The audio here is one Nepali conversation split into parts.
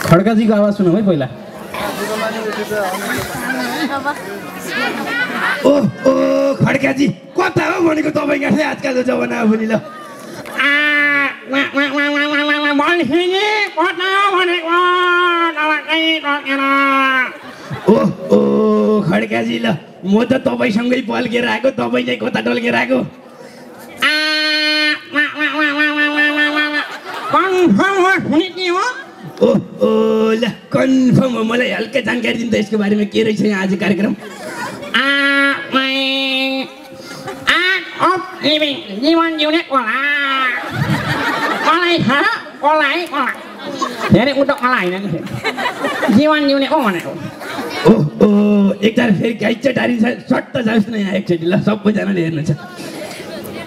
खड्काजीको आवाज सुनौँ है पहिला। ओ खड्काजी कता हो भनेको तपाईँ यहाँ चाहिँ आजकलको जमाना हो नि ल। ओ खड्काजी ल म त तपाईँसँगै पल्केर आएको, तपाईँ चाहिँ कता टल्केर आएको? ल कन्फर्म हो, मलाई हल्का जानकारी दिनु त यसको बारेमा के रहेछ यहाँ आज कार्यक्रम? जीवन जिउने कला कलाई छ कलाई कला धेरै उतो कला होइन नि जीवन जिउने को भनेको। एकतार फेरि गाइचा टारी सट्ट जाओस् न यहाँ एकचोटि ल, सबैजनाले हेर्नु छ।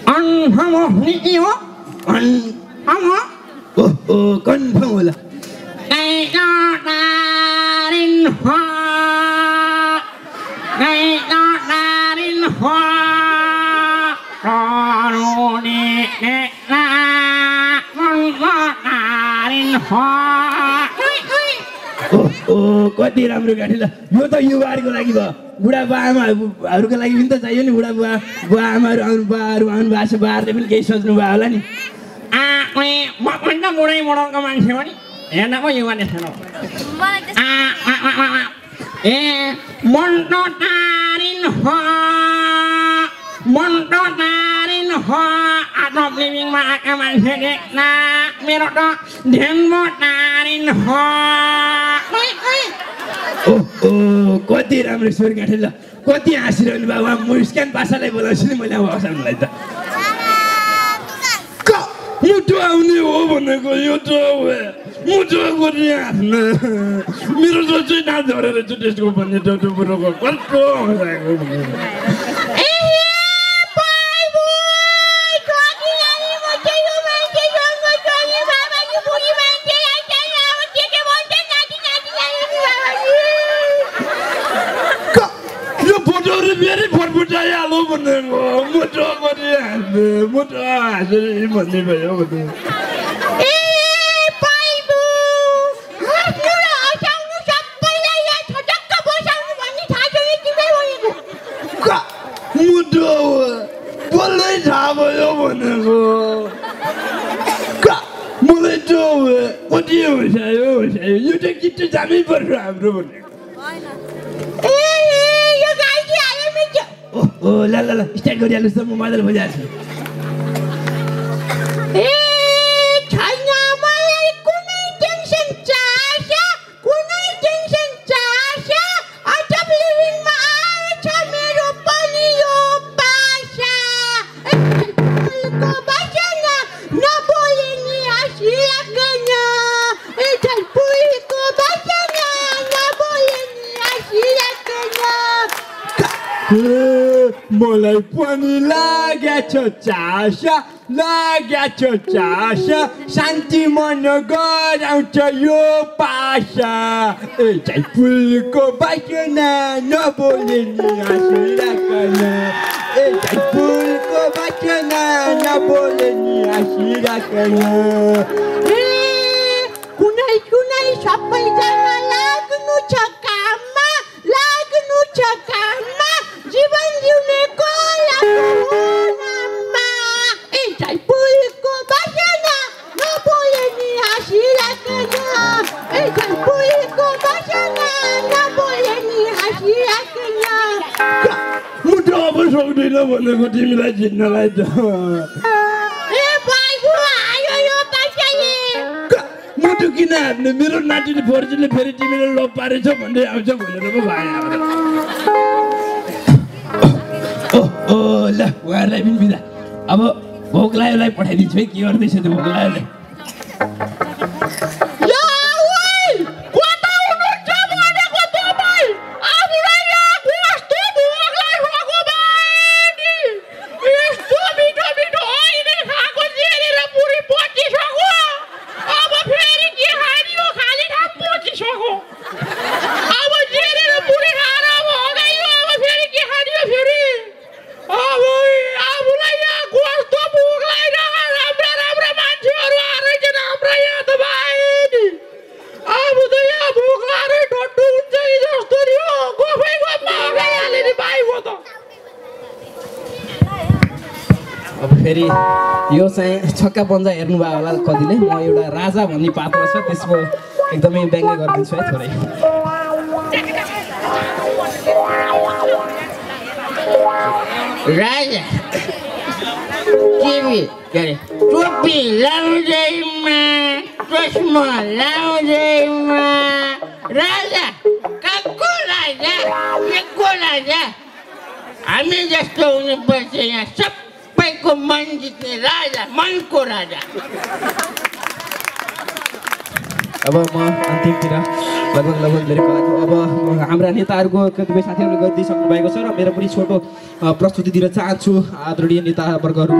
कन्फर्म हो नि के हो? कन्फर्म हो कन्फर्म हो ल। कति राम्रो गाडी ल, यो त युवाहरूको लागि भयो, बुढाबुवा आमाहरूको लागि पनि त चाहियो नि। बुढाबुवा आमाहरू आउनु भएको छ, बुवाहरूले पनि केही सोच्नु भयो होला नि। म पनि त बुढै बुढाको मान्छे हो नि, हेर्न पो युवा देख्छ। मन हो आटो लिभिङमा आएका मान्छे देख्न मेरो त ध्यान टारिन हो। कति राम्रो स्वर गाँठे ल, कति हाँसिरहनु भयो। उहाँ मुस्कान पासालाई बोलाउँछु नि मैले अब हँसाउनुलाई त। मुटु आउने हो भनेको यो त मुटु गरिहाल्न मेरो त चाहिँ नाचरेर चाहिँ त्यसको भन्ने टाउटो बुढोको कस्तो हँसाएको फेरि फटफुटाइहाल्नु भनेको मुटु गरिहाल्नु मुटु हाँसेर भन्ने भयो भने। मुटु बोल्दै थाहा भयो भनेको मलाई त कति होसायो यो त किट जानै पर्छ हाम्रो भनेको। ल ल ल स्टार्ट गरिहाल्नुहोस् त, म मजाले बजाएको छु। मलाई पनि लागेको चासा शान्ति मन गराउँछ यो पासा। चाहिँ फुलको बासना नबोले नि हाँसिराखन, चाहिँ फुलको बासना नबोले नि हाँसिराखन। कुनै सबैजना लाग्नु छ काममा जीवन जिउनेको नाममा। चाहिँ फुलको बासना नबोले नि हाँसिराखन, चाहिँ फुलको बासना नबोले नि हाँसिराखन। मुटु अब सक्दैन भनेको तिमीलाई जित्नलाई त। मुटु किन हान्ने, मेरो नातिले फोर्जीले फेरि तिमीलाई लोप पारेछ भन्दै आउँछ भनेर पो भयो। ल उहाँहरूलाई पनि बिदा। अब भोकलायोलाई पठाइदिन्छु है, के गर्दैछ त्यो भोकलायोले। फेरि यो चाहिँ छक्का पन्जा हेर्नुभयो होला कतिले म एउटा राजा भन्ने पात्र छ त्यसको एकदमै व्यङ्ग्य गरिदिन्छु है थोरै राजा टिभी के अरे टोपी लाउँदैमा चस्मा लाउँदैमा राजा कहाँको राजा के को राजा हामी जस्तो हुनुपर्छ यहाँ सबैको मन जित्ने राजा मनको राजा अब म अन्तिमतिर लगभग मेरो कलाको अब हाम्रा नेताहरूको कतिपय साथीहरूले गरिदिइसक्नु भएको छ र मेरो पनि छोटो प्रस्तुति दिन चाहन्छु आदरणीय नेतावर्गहरू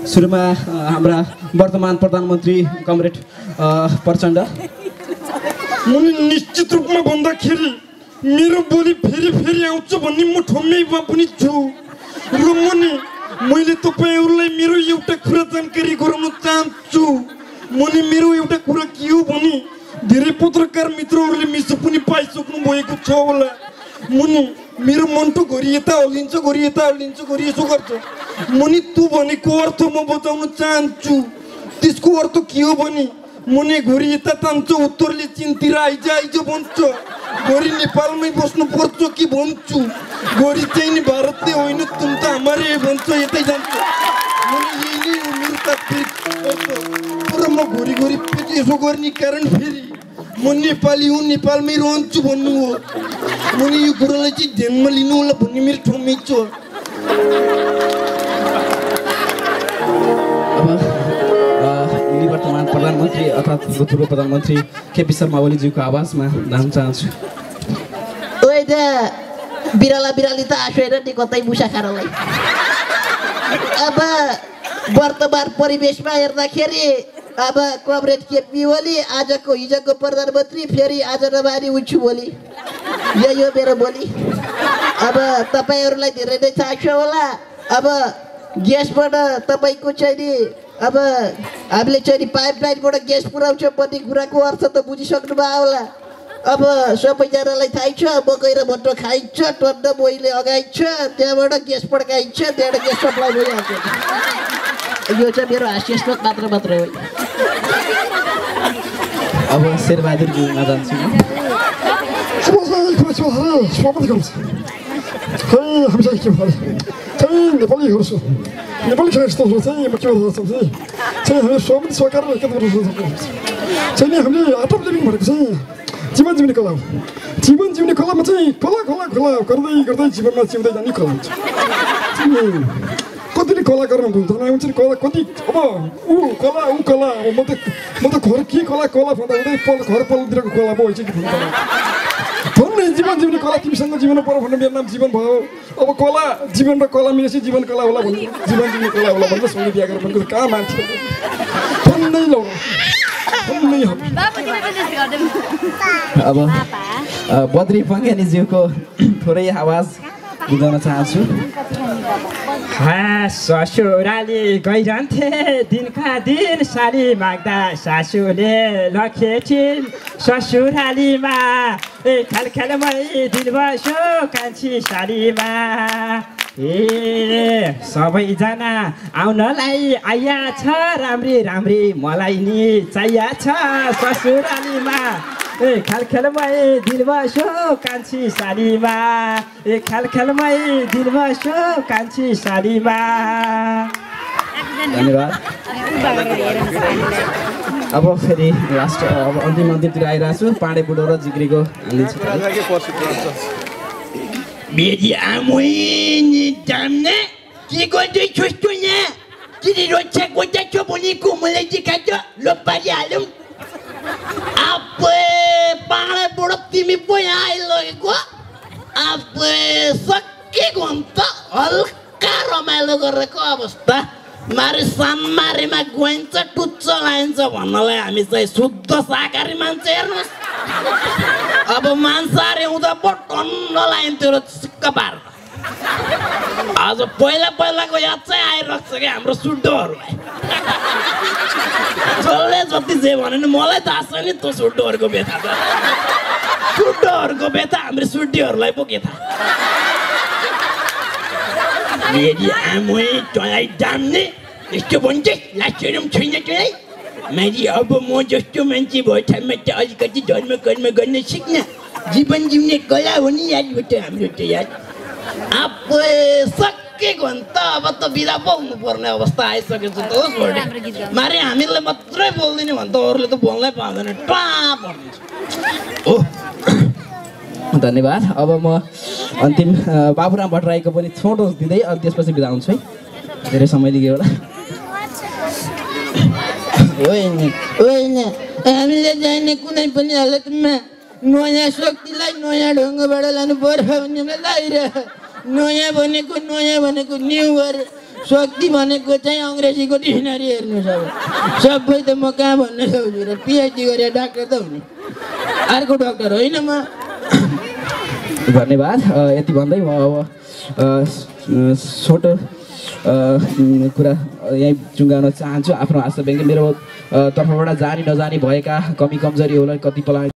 सुरुमा हाम्रा वर्तमान प्रधानमन्त्री कमरेड प्रचण्ड मुनि निश्चित रूपमा भन्दाखेरि मेरो बोली फेरि आउँछ भन्ने म ठम्मैमा पनि छु र मुनि मैले तपाईँहरूलाई मेरो एउटा कुरा जानकारी गराउन चाहन्छु मुनि मेरो एउटा कुरा के हो भने धेरै पत्रकार मित्रहरूले मिसो पनि पाइसक्नु भएको छ होला मुनि मेरो मन्टु घरि यता हल्लिन्छ घरि यसो गर्छ मुनि तँ भनेको अर्थ म बताउन चाहन्छु त्यसको अर्थ के हो भने मुनि घरि यता तान्छ उत्तरले चिनतिर आइज भन्छ घरि नेपालमै बस्नु पर्छ कि भन्छु घरि चाहिँ नि भारतले होइन तुम त हाम्रै भन्छ यतै जान्छ मुनि यही नै हो मेरो तात्पर्य तर म घरि यसो गर्ने कारण फेरि म नेपाली हुँ नेपालमै रहन्छु भन्नु हो मुनि यो कुरालाई चाहिँ ध्यानमा लिनु होला भन्ने मेरो ठम्मै छ वर्तमान प्रधानमन्त्री अर्थात् भूतपूर्व प्रधानमन्त्री केपी शर्मा ओलीज्यूको आवाजमा जान चाहन्छु ओइ दा बिराली त आशेर नि कतै मुसा खानलाई अब वर्तमान परिवेशमा हेर्दाखेरि अब कमरेड केपी ओली आजको हिजोको प्रधानमन्त्री फेरि आज नमानी हुन्छु भोलि यो मेरो बोली अब तपाईँहरूलाई धेरै नै थाहा छ होला अब ग्यासबाट तपाईँको चाहिँ नि अब हामीले चाहिँ नि पाइपलाइनबाट ग्यास पुर्याउँछ भन्ने कुराको अर्थ त बुझिसक्नु भयो होला अब सबैजनालाई थाहै छ मकै र भट्टो खाइन्छ टन्न मोहीले अगाइन्छ त्यहाँबाट ग्यास पड्काइन्छ त्यहाँबाट ग्यास सप्लाई भइहाल्छ यो चाहिँ मेरो हास्यास्पद मात्र हो अब शेरबहादुरज्यूमा जान्छु म स्वागत गर्छु खै हामीलाई के भयो चाहिँ नेपालीहरू छु नेपाली खेलाडीहरू चाहिँ म के भन्न चाहन्छु चाहिँ हामी स्वागत स्वीकार के गर्न चाहन्छु चाहिँ हामीले आटम लिभिङ भनेको चाहिँ जीवन जिउने कला हो जीवन जिउने कलामा चाहिँ कला गर्दै जीवनमा जिउँदै जाने कला हुन्छ कतिले कला गर्न भुल्दैन हुन्छ नि कला कति अब ऊ कला म त घर के कला भन्दा हुँदै घर पल्लोतिरको कला पो होइन कि भन्ने जीवन जिउने कला तिमीसँग जिउनु पर्यो भन्ने मेरो नाम जीवन भयो अब कला जीवन र कला मिलेपछि जीवन कला होला भन्ने जीवन जिउने कला होला भनेर सोनी बिहा गरेर भनेको कहाँ मान्छे भन्नै लौ अब बद्री पङ्गेनीज्यूको थोरै आवाज बुझाउन चाहन्छु ससुराली गइरहन्थे दिनका दिन साडी माग्दा सासूले लखेटिन् ससुरालीमा खेलमै दिन बस्यो कान्छी साडीमा सबैजना आउनलाई आइया छ राम्री मलाई नि चाहिया छ ससुरालीमा खेलमै दिन बस्यो कान्छी साडीमा खेलमै दिन बस्यो कान्छी साडीमा धन्यवाद अब फेरि लास्ट अब अन्तिमतिर आइरहेको छु पाँडे बुढो र जिग्रीको मेरी आमोइनी जामने की गोदे छोस्तुने की रोचा गोदा चोबोनी को मलाई दिखाजो लोपारी आलम आप पाँडे बुढो तिमी पो यहाँ आइलोगेको आप सक्के घन्टा हल्का रमाइलो गरेको अवस्था मारे सानमारीमा गइन्छ टुच्च लाइन्छ भन्नलाई हामी चाहिँ शुद्ध शाकाहारी मान्छे हेर्नुहोस् अब मांसाहारी हुँदा पो टन्न लाइन्थ्यो र चिक्क पार आज पहिलाको याद चाहिँ आइरहेको छ कि हाम्रो सुड्डोहरूलाई जसले जति जे भने नि मलाई थाहा छ नि त्यो सुड्डोहरूको व्यथा त सुड्डोहरूको व्यथा हाम्रो सुड्डीहरूलाई पो के थाहा मेरी आमै तँलाई जान्ने यस्तो भन्छ लाजरम छैन तँलाई मारी अब म जस्तो मान्छे भयो ठाउँमा त अलिकति धर्म कर्म गर्न सिक्न जीवन जिउने कला हो नि यार यो त हाम्रो त यार आफै सकेको नि त अब त बिदा बोल्नु पर्ने अवस्था आइसकेको छ त होस् भोटे मारे हामीलाई मात्रै बोल्दिने भने त अरूले त बोल्नै पाउँदैन ओ धन्यवाद अब म अन्तिम बाबुराम भट्टराईको पनि छोटो दिँदै अनि त्यसपछि बिदा हुन्छु है धेरै समय लियो होला होइन होइन हामीले जाने कुनै पनि हालतमा नयाँ शक्तिलाई नयाँ ढङ्गबाट लानु पर्छ भन्ने लागिरह नयाँ भनेको न्यु गरेर शक्ति भनेको चाहिँ अङ्ग्रेजीको डिक्सनरी हेर्नु सबै त म कहाँ भन्न सक्छु र पिएचडी गरेर डाक्टर त हुने अर्को डाक्टर होइन म धन्यवाद यति भन्दै म अब छोटो कुरा यहीँ चुङ्गाउन चाहन्छु आफ्नो आशा व्यक्त मेरो तर्फबाट जानी नजानी भएका कमी कमजोरी होला कतिपय